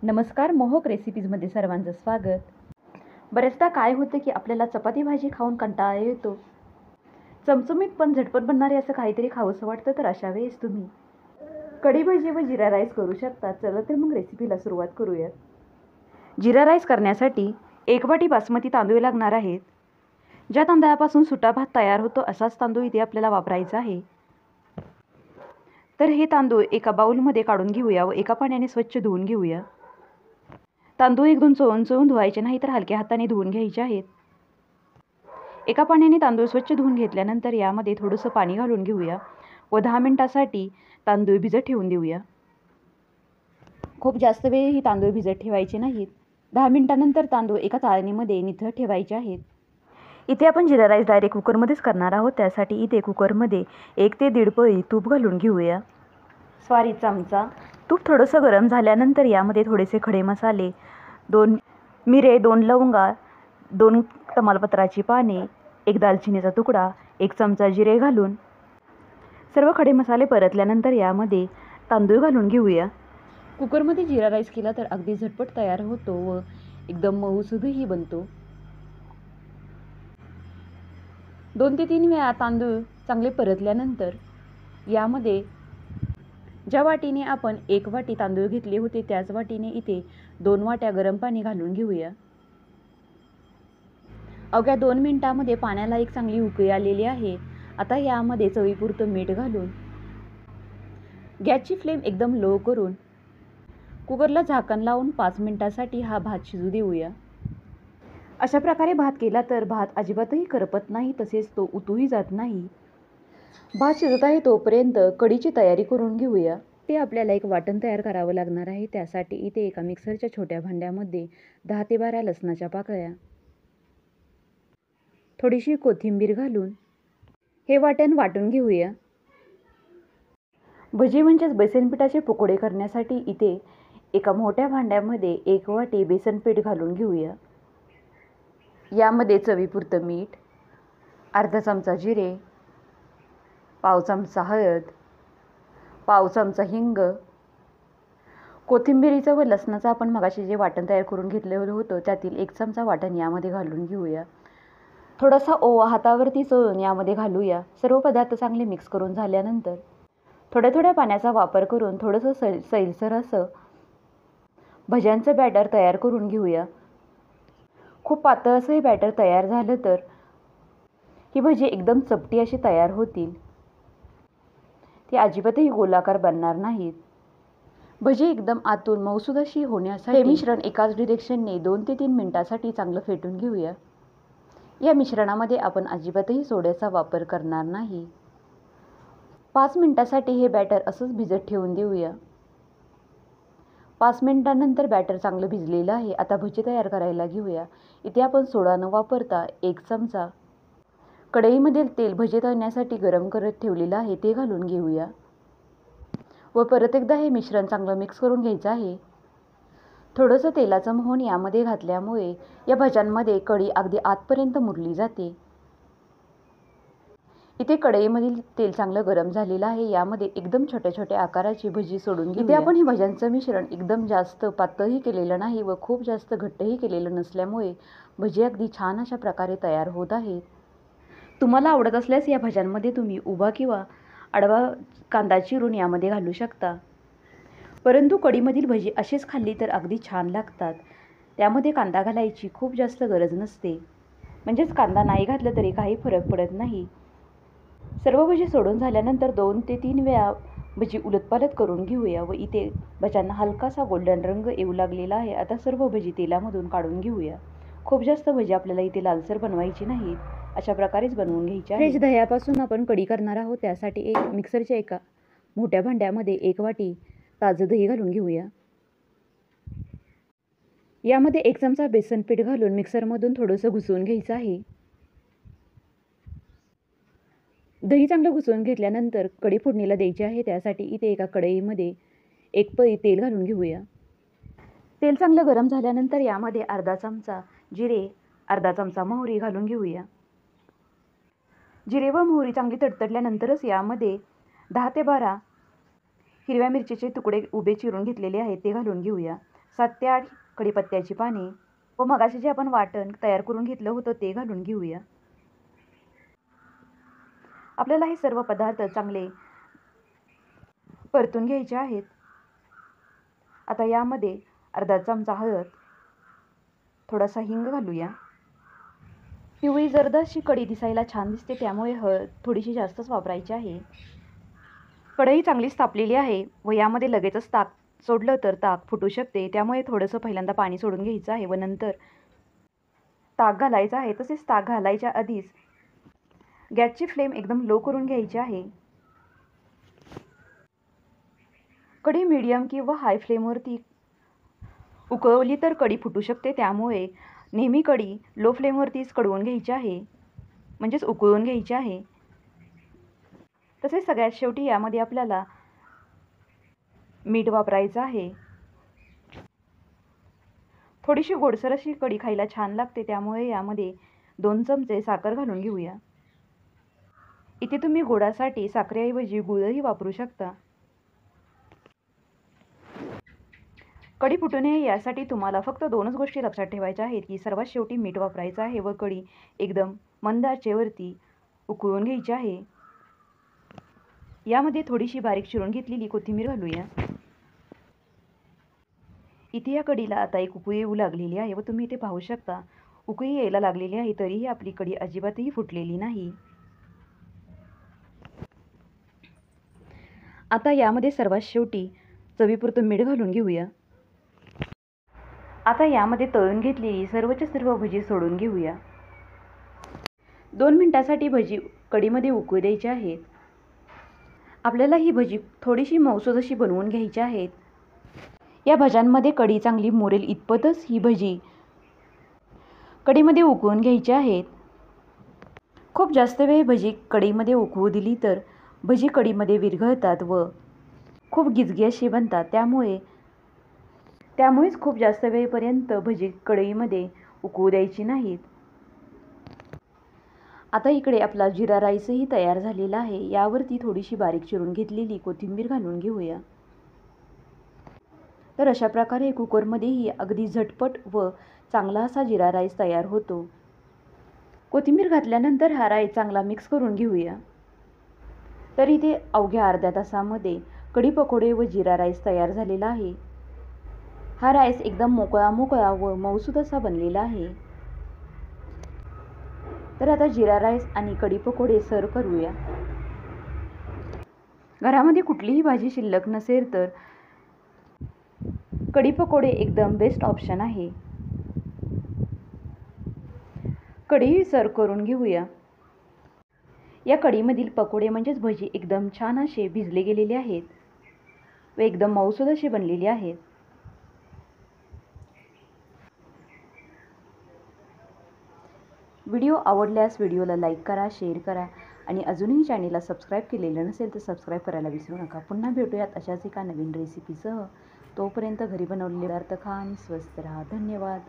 नमस्कार, मोहक रेसिपीजमध्ये सर्वांचं स्वागत. बरेचदा काय होतं की आपल्याला चपाती भाजी खाऊन कंटाळा येतो. चमचमीत पण झटपट बनणारे असं काहीतरी खावंसं वाटतं, तर अशा वेळेस तुम्ही कढी भाजी व जिरा राईस करू शकता. चला तर मग रेसिपीला सुरुवात करूयात. जिरा राईस करण्यासाठी 1 वाटी बासमती तांदूळ लागणार आहेत. ज्या तांदळापासून सुटा भात तयार होतो असाच तांदूळ इथे आपल्याला वापरायचा आहे. तर हे तांदूळ एका बाउलमध्ये काढून घेऊया व एका पाण्याने स्वच्छ धुवून घेऊया. तांदूळ एकदम चोळून धुवायचे नाही, तर हलक्या हाताने धुवून घ्यायचे आहेत. एका पाण्याने तांदूळ स्वच्छ धुवून घेतल्यानंतर यामध्ये थोडंसं पाणी घालून घेऊया व 10 मिनिटासाठी तांदूळ भिजत ठेवून देऊया. खूप जास्त वेळ ही तांदूळ भिजत ठेवायचे नाहीत. 10 मिनिटानंतर तांदूळ एका चाळणीमध्ये निथळत ठेवायचे आहेत. इथे आपण जिरा राईस डायरेक्ट कुकरमध्येच करणार आहोत. त्यासाठी इथे कुकरमध्ये 1 ते 1.5 पळी तूप घालून घेऊया. सॉरी, चमचा. तूप थोडंसं गरम झाल्यानंतर यामध्ये थोडेसे खडे मसाले, 2 मिरे, 2 लवंगा, 2 तमालपत्राची पाने, 1 दालचिनीचा तुकडा, 1 चमचा जिरे घालून सर्व खडे मसाले परतल्यानंतर यामध्ये तांदूळ घालून घेऊया. कुकरमध्ये जिरा राईस केला तर अगदी झटपट तयार होतो व एकदम मऊसूदही बनतो. 2 ते 3 वेळा तांदूळ चांगले परतल्यानंतर यामध्ये ज्या वाटीने आपण 1 वाटी तांदूळ घेतले होते त्याच वाटीने इथे 2 वाट्या गरम पाणी घालून घेऊया. अवघ्या 2 मिनिटांमध्ये पाण्याला एक चांगली उकळी आलेली आहे. आता यामध्ये चवीपुरतं मीठ घालून गॅसची फ्लेम एकदम लो करून कुकरला झाकण लावून 5 मिनिटांसाठी हा भात शिजू देऊया. अशा प्रकारे भात केला तर भात अजिबातही करपत नाही, तसेच तो उतूही जात नाही. भात शिजत आहे तोपर्यंत कढीची तयारी करून घेऊया. ते आपल्याला एक वाटण तयार करावं लागणार आहे. त्यासाठी इथे एका मिक्सरच्या छोट्या भांड्यामध्ये 10 ते 12 लसणाच्या पाकळ्या, थोडीशी कोथिंबीर घालून हे वाटण वाटून घेऊया. भजी म्हणजेच बेसन पिठाचे पकोडे करण्यासाठी इथे एका मोठ्या भांड्यामध्ये 1 वाटी बेसन पीठ घालून घेऊया. यामध्ये चवीपुरतं मीठ, अर्धा चमचा जिरे, पाव चमचा हळद, पाव चमचा हिंग, कोथिंबिरीचं व लसणाचं आपण मगाशी जे वाटण तयार करून घेतलेलं होतं त्यातील 1 चमचा वाटण यामध्ये घालून घेऊया. थोडासा ओवा हातावरती चोळून यामध्ये घालूया. सर्व पदार्थ चांगले मिक्स करून झाल्यानंतर थोड्या थोड्या पाण्याचा वापर करून थोडंसं सैलसर असं भज्यांचं बॅटर तयार करून घेऊया. खूप पातळ असं हे बॅटर तयार झालं तर ही भजी एकदम चपटी अशी तयार होतील. ती अजिबातही गोलाकार बनणार नाहीत. भजी एकदम आतून मऊसूद अशी होण्यासाठी हे मिश्रण एकाच डिरेक्शनने 2 ते 3 मिनिटांसाठी चांगलं फेटून घेऊया. या मिश्रणामध्ये आपण अजिबातही सोड्याचा वापर करणार नाही. 5 मिनिटांसाठी हे बॅटर असंच भिजत ठेवून देऊया. 5 मिनिटांनंतर बॅटर चांगलं भिजलेलं आहे. आता भजी तयार करायला घेऊया. इथे आपण सोडा न वापरता 1 चमचा कढईमधील तेल भजी तळण्यासाठी गरम करत ठेवलेलं आहे ते घालून घेऊया व परत एकदा हे मिश्रण चांगलं मिक्स करून घ्यायचं आहे. थोडंसं तेलाचं मोहन यामध्ये घातल्यामुळे या भज्यांमध्ये कढी अगदी आतपर्यंत मुरली जाते. इथे कढईमधील तेल चांगलं गरम झालेलं आहे. यामध्ये एकदम छोट्या छोट्या आकाराची भजी सोडून घेऊया. इथे आपण हे भज्यांचं मिश्रण एकदम जास्त पातळही केलेलं नाही व खूप जास्त घट्टही केलेलं नसल्यामुळे भजी अगदी छान अशा प्रकारे तयार होत आहेत. तुम्हाला आवडत असल्यास या भज्यांमध्ये तुम्ही उभा किंवा आडवा कांदा चिरून यामध्ये घालू शकता. परंतु कढीमधील भजी अशीच खाल्ली तर अगदी छान लागतात. त्यामध्ये कांदा घालायची खूप जास्त गरज नसते. म्हणजेच कांदा नाही घातलं तरी काही फरक पडत नाही. सर्व भजी सोडून झाल्यानंतर 2 ते 3 वेळा भजी उलटपालट करून घेऊया व इथे भज्यांना हलकासा गोल्डन रंग येऊ लागलेला आहे. आता सर्व भजी तेलामधून काढून घेऊया. खूप जास्त भजी आपल्याला इथे लालसर बनवायची नाही, अशा प्रकारेच बनवून घ्यायची आहे. फ्रेश दह्यापासून आपण कढी करणार आहोत. त्यासाठी एक मिक्सरच्या एका मोठ्या भांड्यामध्ये 1 वाटी ताजं दही घालून घेऊया. यामध्ये 1 चमचा बेसन पीठ घालून मिक्सरमधून थोडंसं घुसवून घ्यायचं आहे. दही चांगलं घुसवून घेतल्यानंतर कढी फोडणीला द्यायची आहे. त्यासाठी इथे एका कढईमध्ये 1 पळी तेल घालून घेऊया. तेल चांगलं गरम झाल्यानंतर यामध्ये अर्धा चमचा जिरे, अर्धा चमचा मोहरी घालून घेऊया. जिरे व मोहरी चांगली तडतडल्यानंतरच यामध्ये 10 ते 12 हिरव्या मिरचीचे तुकडे उभे चिरून घेतलेले आहेत ते घालून घेऊया. 7 ते 8 कढीपत्त्याची पाने व मगाशी जे आपण वाटण तयार करून घेतलं होतं ते घालून घेऊया. आपल्याला हे सर्व पदार्थ चांगले परतून घ्यायचे आहेत. आता यामध्ये अर्धा चमचा हळद, थोडासा हिंग घालूया. पिवळी जर्द अशी कढी दिसायला छान दिसते, त्यामुळे हळद थोडीशी जास्तच वापरायची आहे. कढई चांगलीच तापलेली आहे व यामध्ये लगेचच ताक सोडलं तर ताक फुटू शकते, त्यामुळे थोडंसं पहिल्यांदा पाणी सोडून घ्यायचं आहे व नंतर ताक घालायचं आहे. तसेच ताक घालायच्या आधीच गॅसची फ्लेम एकदम लो करून घ्यायची आहे. कढी मीडियम किंवा हाय फ्लेमवरती उकळवली तर कढी फुटू शकते, त्यामुळे नेहमी कढी लो फ्लेमवरतीच कढवून घ्यायची आहे, म्हणजेच उकळून घ्यायची आहे. तसेच सगळ्यात शेवटी यामध्ये आपल्याला मीठ वापरायचं आहे. थोडीशी गोडसर अशी कढी खायला छान लागते, त्यामुळे यामध्ये 2 चमचे साखर घालून घेऊया. इथे तुम्ही गोडासाठी साखरेऐवजी गुळही वापरू शकता. कढी फुटू नये यासाठी तुम्हाला फक्त 2च गोष्टी लक्षात ठेवायच्या आहेत की सर्वात शेवटी मीठ वापरायचं आहे व कढी एकदम मंद आचेवरती उकळून घ्यायची आहे. यामध्ये थोडीशी बारीक चिरून घेतलेली कोथिंबीर घालूया. इथे या कढीला आता एक उकळी येऊ लागलेली आहे व तुम्ही इथे पाहू शकता उकळी यायला लागलेली आहे, तरीही आपली कढी अजिबातही फुटलेली नाही. आता यामध्ये सर्वात शेवटी चवीपुरतं मीठ घालून घेऊया. आता यामध्ये तळून घेतलेली सर्वच्या सर्व भजी सोडून घेऊया. 2 मिनिटांसाठी भजी कढीमध्ये उकळू द्यायची आहेत. आपल्याला ही भजी थोडीशी मऊसूद अशी बनवून घ्यायची आहेत. या भज्यांमध्ये कढी चांगली मुरेल इतपतच ही भजी कढीमध्ये उकळून घ्यायची आहेत. खूप जास्त वेळ भजी कढईमध्ये उकळू दिली तर भजी कढीमध्ये विरघळतात व खूप गिजगी अशी बनतात, त्यामुळेच खूप जास्त वेळपर्यंत भजी कढईमध्ये उकळू द्यायची नाहीत. आता इकडे आपला जिरा राईसही तयार झालेला आहे. यावरती थोडीशी बारीक चिरून घेतलेली कोथिंबीर घालून घेऊया. तर अशा प्रकारे कुकरमध्येही अगदी झटपट व चांगला असा जिरा राईस तयार होतो. कोथिंबीर घातल्यानंतर हा राईस चांगला मिक्स करून घेऊया. तर इथे अवघ्या अर्ध्या तासामध्ये कढी पकोडे व जिरा राईस तयार झालेला आहे. हा राईस एकदम मोकळा व मऊसूद असा बनलेला आहे. तर आता जिरा राईस आणि कढी पकोडे सर्व करूया. घरामध्ये कुठलीही भाजी शिल्लक नसेल तर कढी पकोडे एकदम बेस्ट ऑप्शन आहे. कढी सर्व करून घेऊया. या कढीमधील पकोडे म्हणजेच भजी एकदम छान असे भिजले गेलेले आहेत व एकदम मऊसूद असे बनलेले आहेत. व्हिडिओ आवडल्यास व्हिडिओला लाईक करा, शेअर करा आणि अजूनही चॅनेलला सबस्क्राईब केलेलं नसेल तर सबस्क्राईब करायला विसरू नका. पुन्हा भेटूयात अशाच एका नवीन रेसिपीसह. तोपर्यंत घरी बनवलेले पदार्थ खा आणि स्वस्थ राहा. धन्यवाद.